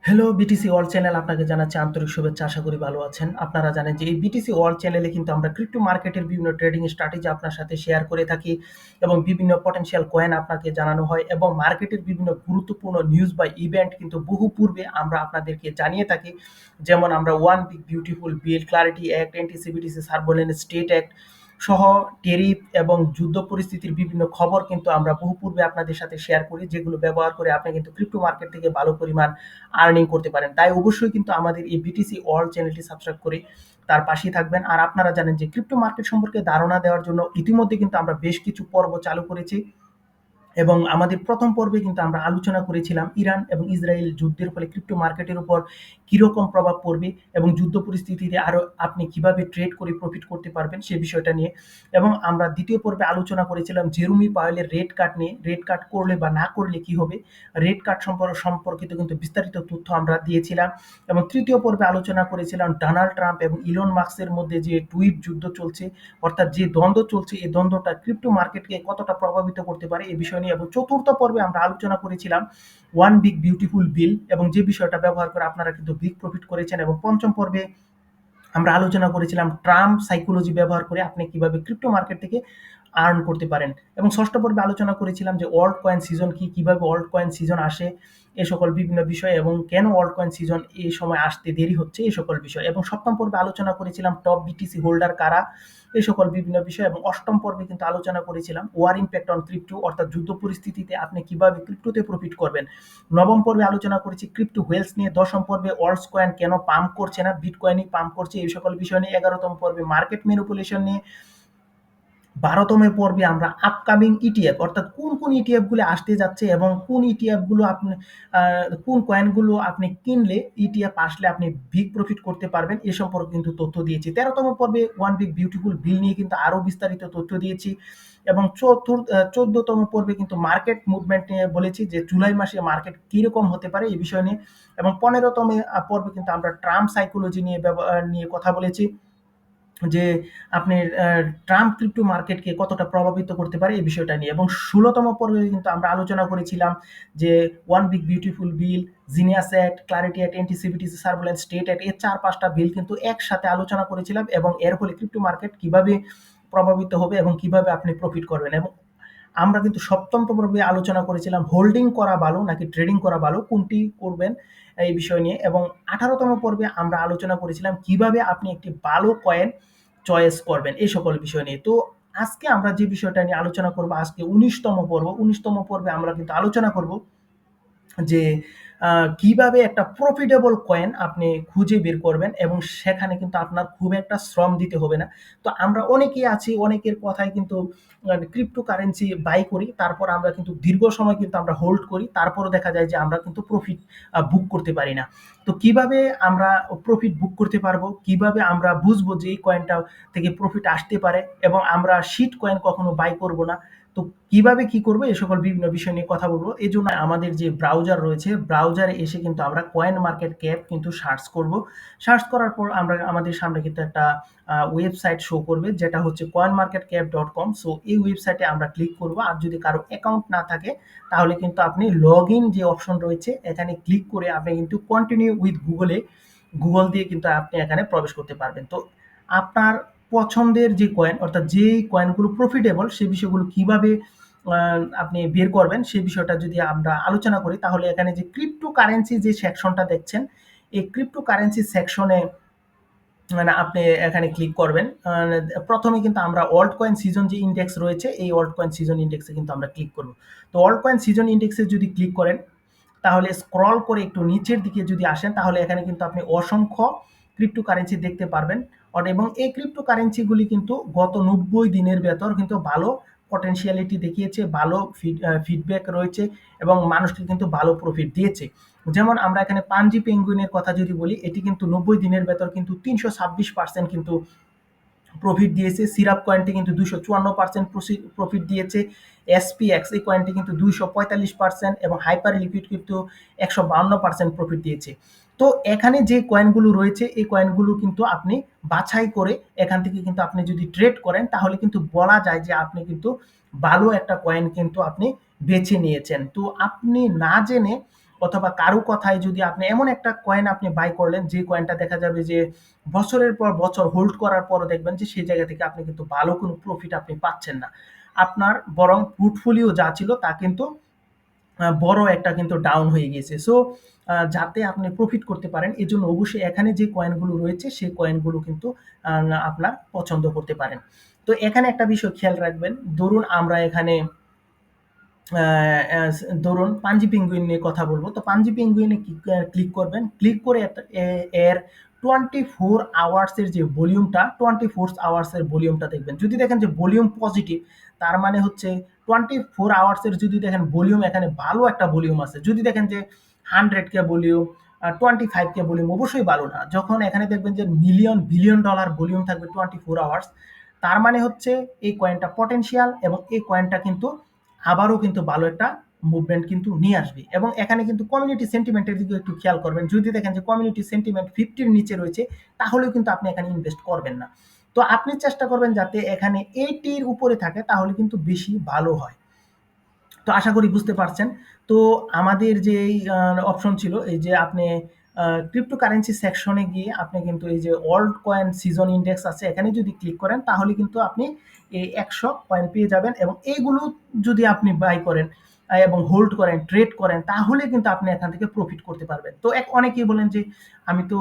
Hello BTC world channel আপনাকে জানাচ্ছি আন্তরিক শুভেচ্ছা। আশা করি ভালো আছেন। আপনারা জানেন যে এই বিটিসি ওয়ার্ল্ড চ্যানেলে কিন্তু আমরা ক্রিপ্টো মার্কেটের বিভিন্ন ট্রেডিং স্ট্র্যাটেজি আপনার সাথে শেয়ার করে থাকি এবং বিভিন্ন পটেনশিয়াল কয়েন আপনাকে জানানো হয় এবং মার্কেটের বিভিন্ন গুরুত্বপূর্ণ নিউজ বা ইভেন্ট কিন্তু বহু পূর্বে আমরা আপনাদেরকে জানিয়ে থাকি। যেমন আমরা one big beautiful bill, clarity act, anti CBDC surveillance state act সহ টেরিফ এবং যুদ্ধ পরিস্থিতির বিভিন্ন খবর কিন্তু আমরা বহু পূর্বে আপনাদের সাথে শেয়ার করি, যেগুলো ব্যবহার করে আপনি কিন্তু ক্রিপ্টো মার্কেট থেকে ভালো পরিমাণ আর্নিং করতে পারেন। তাই অবশ্যই কিন্তু আমাদের এই বিটিসি ওয়ার্ল্ড চ্যানেলটি সাবস্ক্রাইব করে তার পাশেই থাকবেন। আর আপনারা জানেন যে ক্রিপ্টো মার্কেট সম্পর্কে ধারণা দেওয়ার জন্য ইতিমধ্যে কিন্তু আমরা বেশ কিছু পর্ব চালু করেছি এবং আমাদের প্রথম পর্বে কিন্তু আমরা আলোচনা করেছিলাম ইরান এবং ইসরায়েল যুদ্ধের ফলে ক্রিপ্টো মার্কেটের উপর কিরকম প্রভাব পড়বে এবং যুদ্ধ পরিস্থিতিতে আরো আপনি কিভাবে ট্রেড করে প্রফিট করতে পারবেন সে বিষয়টা নিয়ে। এবং আমরা দ্বিতীয় পর্বে আলোচনা করেছিলাম জেরুমি পাওয়েলের রেড কার্ড নিয়ে, রেড কার্ড করলে বা না করলে কি হবে, রেড কার্ড সম্পর্কিত কিন্তু বিস্তারিত তথ্য আমরা দিয়েছিলাম। এবং তৃতীয় পর্বে আলোচনা করেছিলাম ডোনাল্ড ট্রাম্প এবং ইলন মাস্কের মধ্যে যে টুইট যুদ্ধ চলছে, অর্থাৎ যে দ্বন্দ্ব চলছে, এই দ্বন্দ্বটা ক্রিপ্টো মার্কেটকে কতটা প্রভাবিত করতে পারে এই বিষয় নিয়ে। এবং চতুর্থ পর্বে আমরা আলোচনা করেছিলাম ওয়ান বিগ বিউটিফুল বিল এবং যে বিষয়টা ব্যবহার করে আপনারা কিন্তু বিগ প্রফিট করেছেন। এবং পঞ্চম পর্বে আমরা আলোচনা করেছিলাম ট্রাম্প সাইকোলজি ব্যবহার করে আপনি কিভাবে ক্রিপ্টো মার্কেট থেকে আর্ন করতে পারেন। এবং ষষ্ঠ পর্বে আলোচনা করেছিলাম যে অল্ট কয়েন সিজন কি, কিভাবে অল্ট কয়েন সিজন আসে, এ সকল বিভিন্ন বিষয় এবং কেন অল্ট কয়েন সিজন এই সময় আসতে দেরি হচ্ছে, এই সকল বিষয়। এবং সপ্তম পর্বে আলোচনা করেছিলাম টপ বিটিসি হোল্ডার কারা, এই সকল বিভিন্ন বিষয়। এবং অষ্টম পর্বে কিন্তু আলোচনা করেছিলাম ওয়ার ইম্প্যাক্ট অন ক্রিপ্টো, অর্থাৎ যুদ্ধ পরিস্থিতিতে আপনি কিভাবে ক্রিপ্টোতে প্রফিট করবেন। নবম পর্বে আলোচনা করেছি ক্রিপ্টো হোয়েলস নিয়ে। দশম পর্বে অল্টস কয়েন কেন পাম্প করছে না, বিটকয়েনই পাম্প করছে, এই সকল বিষয় নিয়ে। 11তম পর্বে মার্কেট ম্যানিপুলেশন নিয়ে। 12তম পর্বে আমরা আপকামিং ইটিএফ, অর্থাৎ কোন কোন ইটিএফ গুলো আসতে যাচ্ছে এবং কোন ইটিএফ গুলো আপনি কোন কয়েনগুলো আপনি কিনলে ইটিএফ আসলে আপনি বিগ প্রফিট করতে পারবেন এ সম্পর্কে কিন্তু তথ্য দিয়েছি। 13তম পর্বে ওয়ান বিগ বিউটিফুল বিল নিয়ে কিন্তু আরো বিস্তারিত তথ্য দিয়েছি। এবং 14তম পর্বে কিন্তু মার্কেট মুভমেন্ট নিয়ে বলেছি যে জুলাই মাসে মার্কেট কিরকম হতে পারে এই বিষয় নিয়ে। এবং 15তম পর্বে কিন্তু আমরা ট্রাম্প সাইকোলজি নিয়ে কথা বলেছি যে আপনি ট্রাম্প ক্রিপ্টো মার্কেটকে কতটা প্রভাবিত করতে পারে এই বিষয়টা নিয়ে। এবং 16তম পর্বে কিন্তু আমরা আলোচনা করেছিলাম যে one big beautiful bill, genius act, clarity act, anti CBDC surveillance state act, এই 4-5টা বিল কিন্তু একসাথে আলোচনা করেছিলাম এবং এর ফলে ক্রিপ্টো মার্কেট কিভাবে প্রভাবিত হবে এবং কিভাবে আপনি প্রফিট করবেন। এবং আমরা কিন্তু 7ম পর্বে আলোচনা করেছিলাম হোল্ডিং করা ভালো নাকি ট্রেডিং করা ভালো, কোনটি করবেন এই বিষয় নিয়ে। এবং 18তম পর্বে আমরা আলোচনা করেছিলাম কিভাবে আপনি একটি ভালো কয়েন চয়েস করবেন এই সকল বিষয় নিয়ে। তো আজকে আমরা যে বিষয়টা নিয়ে আলোচনা করব, আজকে 19তম পর্ব। 19তম পর্বে আমরা কিন্তু আলোচনা করব যে কিভাবে একটা প্রফিটেবল কয়েন আপনি খুঁজে বের করবেন এবং সেখানে কিন্তু আপনার খুব একটা শ্রম দিতে হবে না। তো আমরা অনেকেই আছি, অনেকের কথায় কিন্তু ক্রিপ্টো কারেন্সি বাই করি, তারপর আমরা কিন্তু দীর্ঘ সময় কিন্তু আমরা হোল্ড করি, তারপরও দেখা যায় যে আমরা কিন্তু প্রফিট বুক করতে পারি না। তো কিভাবে আমরা প্রফিট বুক করতে পারবো, কিভাবে আমরা বুঝবো যে এই কয়েনটা থেকে প্রফিট আসতে পারে এবং আমরা শিট কয়েন কখনো বাই করব না। তো কিভাবে কি করবো এই সকল বিভিন্ন বিষয় নিয়ে কথা বলবো। এই জন্য আমাদের যে ব্রাউজার রয়েছে, ব্রাউজারে এসে কিন্তু আমরা কয়েন মার্কেট ক্যাপ কিন্তু সার্চ করব। সার্চ করার পর আমরা আমাদের সামনে কিন্তু একটা ওয়েবসাইট শো করবে, যেটা হচ্ছে coinmarketcap.com। সো এই ওয়েবসাইটে আমরা ক্লিক করব। আর যদি কারো অ্যাকাউন্ট না থাকে তাহলে কিন্তু আপনি লগ ইন যে অপশন রয়েছে এখানে ক্লিক করে আপনি কিন্তু কন্টিনিউ উইথ গুগল দিয়ে কিন্তু আপনি এখানে প্রবেশ করতে পারবেন। তো আপনার পছন্দের যে কয়েন, অর্থাৎ যেই কয়েনগুলো প্রফিটেবল সেই বিষয়গুলো কিভাবে আপনি বের করবেন সেই বিষয়টা যদি আমরা আলোচনা করি, তাহলে এখানে যে ক্রিপ্টো কারেন্সি যে সেকশনটা দেখছেন, এই ক্রিপ্টো কারেন্সি সেকশনে মানে আপনি এখানে ক্লিক করবেন। প্রথমে কিন্তু আমরা অল্ট কয়েন সিজন যে ইন্ডেক্স রয়েছে, এই অল্ট কয়েন সিজন ইন্ডেক্সে কিন্তু আমরা ক্লিক করব। তো অল্ট কয়েন সিজন ইন্ডেক্সে যদি ক্লিক করেন তাহলে স্ক্রল করে একটু নিচের দিকে যদি আসেন তাহলে এখানে কিন্তু আপনি অসংখ্য ক্রিপ্টো কারেন্সি দেখতে পারবেন। এবং এই ক্রিপ্টো কারেন্সিগুলি কিন্তু গত 90 দিনের ভেতর কিন্তু ভালো পটেনশিয়ালিটি দেখিয়েছে, ভালো ফিডব্যাক রয়েছে এবং মানুষকে কিন্তু ভালো প্রফিট দিয়েছে। যেমন আমরা এখানে পাঞ্জি পেঙ্গুইনের কথা যদি বলি, এটি কিন্তু 90 দিনের ভেতর কিন্তু 326% কিন্তু প্রফিট দিয়েছে। সিরাপ কয়েনটি কিন্তু 254% প্রফিট দিয়েছে। এসপিএক্স এই কয়েনটি কিন্তু 245% এবং হাইপার লিকুইড কিন্তু 152% প্রফিট দিয়েছে। তো এখানে যে কয়েনগুলো রয়েছে এই কয়েনগুলো কিন্তু আপনি বাছাই করে এখান থেকে কিন্তু আপনি যদি ট্রেড করেন তাহলে কিন্তু বলা যায় যে আপনি কিন্তু ভালো একটা কয়েন কিন্তু আপনি বেছে নিয়েছেন। তো আপনি না জেনে অথবা কারো কথায় যদি আপনি এমন একটা কয়েন আপনি বাই করলেন যে কয়েনটা দেখা যাবে যে বছরের পর বছর হোল্ড করার পরও দেখবেন যে সেই জায়গা থেকে আপনি কিন্তু ভালো কোনো প্রফিট আপনি পাচ্ছেন না। আপনার বরং পোর্টফোলিও যা ছিল তা কিন্তু বড় একটা কিন্তু ডাউন হয়ে গিয়েছে। সো যাতে আপনি প্রফিট করতে পারেন এজন্য অবশ্যই এখানে যে কয়েনগুলো রয়েছে সেই কয়েনগুলো কিন্তু আপনার পছন্দ করতে পারেন। তো এখানে একটা বিষয় খেয়াল রাখবেন, ধরুন আমরা এখানে ধরুন পাঞ্জি পেঙ্গুইন নিয়ে কথা বলবো। তো পাঞ্জি পেঙ্গুইনে ক্লিক করবেন, ক্লিক করে এর 24 আওয়ার্সের যে ভলিউমটা 24 আওয়ার্সের ভলিউমটা দেখবেন। যদি দেখেন যে ভলিউম পজিটিভ তার মানে হচ্ছে 24 আওয়ার্সের যদি দেখেন ভলিউম এখানে ভালো একটা ভলিউম আছে। যদি দেখেন যে 100 কে ভলিউম 25 কে ভলিউম অবশ্যই ভালো না। যখন এখানে দেখবেন যে মিলিয়ন বিলিয়ন ডলার ভলিউম থাকবে 24 আওয়ার্স তার মানে হচ্ছে এই কয়েনটা পটেনশিয়াল এবং এই কয়েনটা কিন্তু আবারও কিন্তু ভালো একটা মুভমেন্ট কিন্তু নিয়ে আসবে। এবং এখানে কিন্তু কমিউনিটি সেন্টিমেন্টের দিকে একটু খেয়াল করবেন। যদি দেখেন যে কমিউনিটি সেন্টিমেন্ট 50 এর নিচে রয়েছে তাহলেও কিন্তু আপনি এখানে ইনভেস্ট করবেন না। তো আপনি চেষ্টা করবেন যাতে এখানে 80 এর উপরে থাকে তাহলে কিন্তু বেশি ভালো হয়। তো আশা করি বুঝতে পারছেন। তো আমাদের যে অপশন ছিল এই যে আপনি ক্রিপ্টোকারেন্সি সেকশনে গিয়ে আপনি কিন্তু এই যে ওল্ড কয়েন সিজন ইন্ডেক্স আছে এখানে যদি ক্লিক করেন তাহলে কিন্তু আপনি এই 100 কয়েন পেয়ে যাবেন এবং এইগুলো যদি আপনি বাই করেন এবং হোল্ড করেন, ট্রেড করেন তাহলে কিন্তু আপনি এখান থেকে প্রফিট করতে পারবেন। তো অনেকেই বলেন যে আমি তো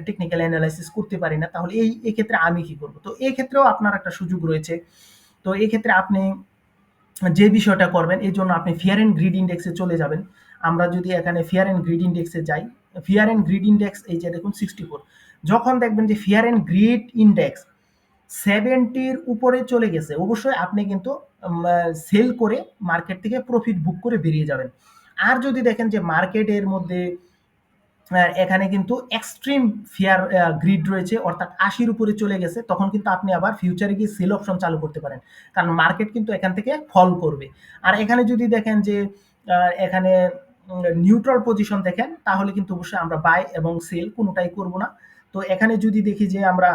টেকনিক্যাল অ্যানালাইসিস করতে পারি না, তাহলে এই ক্ষেত্রে আমি কি করব? তো এই ক্ষেত্রেও আপনার একটা সুযোগ রয়েছে। তো এই ক্ষেত্রে আপনি যে বিষয়টা করবেন এই জন্য আপনি ফিয়ার অ্যান্ড গ্রিড ইন্ডেক্সে চলে যাবেন। আমরা যদি এখানে ফিয়ার অ্যান্ড গ্রিড ইন্ডেক্সে যাই, ফিয়ার অ্যান্ড গ্রিড ইন্ডেক্স এই যে দেখুন 64। যখন দেখবেন যে ফিয়ার অ্যান্ড গ্রিড ইন্ডেক্স 70 উপরে চলে গেছে অবশ্যই আপনি কিন্তু সেল করে মার্কেট থেকে প্রফিট বুক করে বেরিয়ে যাবেন। আর যদি দেখেন যে মার্কেটের মধ্যে এখানে কিন্তু এক্সট্রিম ফিয়ার গ্রিড রয়েছে অর্থাৎ 80 উপরে চলে গেছে তখন কিন্তু আপনি আবার ফিউচারে গিয়ে সেল অপশন চালু করতে পারেন। কারণ মার্কেট কিন্তু এখান থেকে ফল করবে। আর এখানে যদি দেখেন যে এখানে নিউট্রাল পজিশন দেখেন তাহলে কিন্তু অবশ্যই আমরা বাই এবং সেল কোনোটাই করব না। তো এখানে যদি দেখি যে আমরা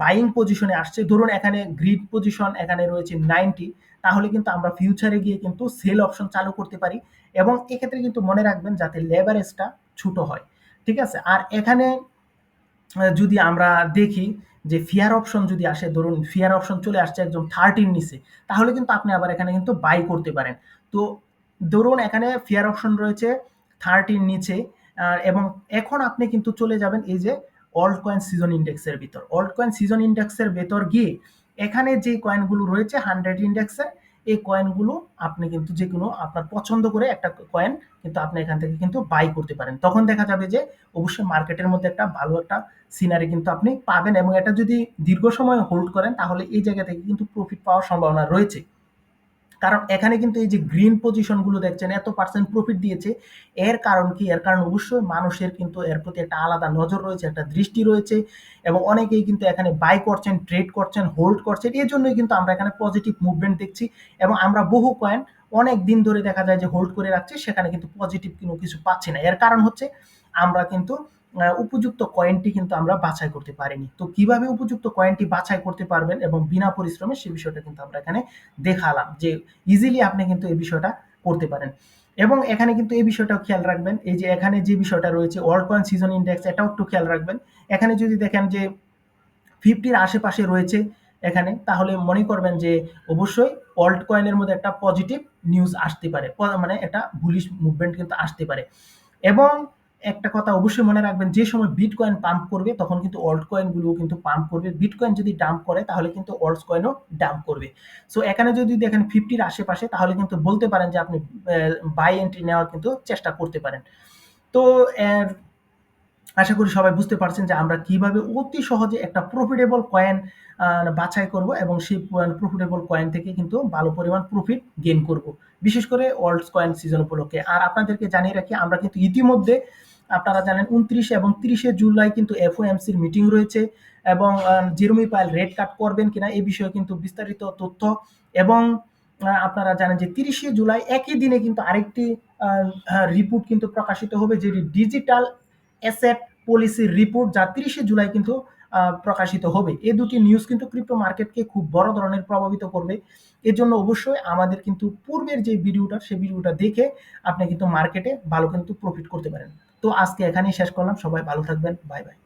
বাইং পজিশনে আসছে, ধরুন এখানে গ্রিড পজিশন এখানে রয়েছে 90 তাহলে কিন্তু আমরা ফিউচারে গিয়ে কিন্তু সেল অপশন চালু করতে পারি এবং এক্ষেত্রে কিন্তু মনে রাখবেন যাতে লেভারেজটা ছোট হয়। ঠিক আছে? আর এখানে যদি আমরা দেখি যে ফিয়ার অপশন যদি আসে, ধরুন ফিয়ার অপশন চলে আসছে একদম 30 নিচে তাহলে কিন্তু আপনি আবার এখানে কিন্তু বাই করতে পারেন। তো ধরুন এখানে ফিয়ার অপশন রয়েছে 30 নিচে এবং এখন আপনি কিন্তু চলে যাবেন এই যে অল্ট কয়েন সিজন ইন্ডেক্সের ভিতর। অল্ট কয়েন সিজন ইন্ডেক্সের ভেতর গিয়ে এখানে যে কয়েনগুলো রয়েছে 100 ইন্ডেক্সে এই কয়েনগুলো আপনি কিন্তু যেকোনো আপনার পছন্দ করে একটা কয়েন কিন্তু আপনি এখান থেকে কিন্তু বাই করতে পারেন। তখন দেখা যাবে যে অবশ্যই মার্কেটের মধ্যে একটা ভালো একটা সিনারি কিন্তু আপনি পাবেন এবং এটা যদি দীর্ঘ সময় হোল্ড করেন তাহলে এই জায়গা থেকে কিন্তু প্রফিট পাওয়ার সম্ভাবনা রয়েছে। কারণ এখানে কিন্তু এই যে গ্রিন পজিশনগুলো দেখছেন এত পার্সেন্ট প্রফিট দিয়েছে, এর কারণ কি? এর কারণ অবশ্যই মানুষের কিন্তু এর প্রতি একটা আলাদা নজর রয়েছে, একটা দৃষ্টি রয়েছে এবং অনেকেই কিন্তু এখানে বাই করছেন, ট্রেড করছেন, হোল্ড করছেন। এর জন্যই কিন্তু আমরা এখানে পজিটিভ মুভমেন্ট দেখছি এবং আমরা বহু কয়েন অনেক দিন ধরে দেখা যায় যে হোল্ড করে রাখছি, সেখানে কিন্তু পজিটিভ কোনো কিছু পাচ্ছি না। এর কারণ হচ্ছে আমরা কিন্তু উপযুক্ত কয়েনটি কিন্তু আমরা বাছাই করতে পারিনি। তো কিভাবে উপযুক্ত কয়েনটি বাছাই করতে পারবেন এবং বিনা পরিশ্রমে সে বিষয়টা কিন্তু আমরা এখানে দেখালাম যে ইজিলি আপনি কিন্তু এই বিষয়টা করতে পারেন। এবং এখানে কিন্তু এই বিষয়টাও খেয়াল রাখবেন, এই যে এখানে যে বিষয়টা রয়েছে ওয়ার্ল্ড কয়েন সিজন ইন্ডেক্স এটাও একটু খেয়াল রাখবেন। এখানে যদি দেখেন যে 50 আশেপাশে রয়েছে এখানে তাহলে মনে করবেন যে অবশ্যই অল্ট কয়েনের মধ্যে একটা পজিটিভ নিউজ আসতে পারে, মানে একটা বুলিশ মুভমেন্ট কিন্তু আসতে পারে। এবং একটা কথা অবশ্যই মনে রাখবেন যে সময় বিটকয়েন পাম্প করবে তখন কিন্তু অল্ট কয়েনগুলোও কিন্তু পাম্প করবে। বিটকয়েন যদি ডাম্প করে তাহলে কিন্তু অল্ট কয়েনও ডাম্প করবে। সো এখানে যদি দেখেন 50 আশেপাশে তাহলে কিন্তু বলতে পারেন যে আপনি বাই এন্ট্রি নেওয়ার কিন্তু চেষ্টা করতে পারেন। তো আশা করি সবাই বুঝতে পারছেন যে আমরা কিভাবে অতি সহজে একটা প্রফিটেবল কয়েন বাছাই করব এবং সেই প্রফিটেবল কয়েন থেকে কিন্তু ভালো পরিমাণ প্রফিট গেইন করব, বিশেষ করে অল্ট কয়েন সিজন উপলক্ষে। আর আপনাদেরকে জানিয়ে রাখি আমরা কিন্তু ইতিমধ্যে আপনারা জানেন 29 এবং 30 জুলাই কিন্তু এফওএমসির মিটিং রয়েছে এবং জেরোমি পায়েল রেট কাট করবেন কিনা এই বিষয়ে কিন্তু বিস্তারিত তথ্য এবং আপনারা জানেন যে 30 জুলাই একই দিনে কিন্তু আরেকটি রিপোর্ট কিন্তু প্রকাশিত হবে, যেটি ডিজিটাল অ্যাসেট পলিসির রিপোর্ট, যা 30 জুলাই কিন্তু প্রকাশিত হবে। এই দুটি নিউজ কিন্তু ক্রিপ্টো মার্কেটকে খুব বড় ধরনের প্রভাবিত করবে। এর জন্য অবশ্যই আমাদের কিন্তু পূর্বের যে ভিডিওটা, সেই ভিডিওটা দেখে আপনি কিন্তু মার্কেটে ভালো কিন্তু প্রফিট করতে পারেন। তো আজকে এখানেই শেষ করলাম। সবাই ভালো থাকবেন। Bye bye.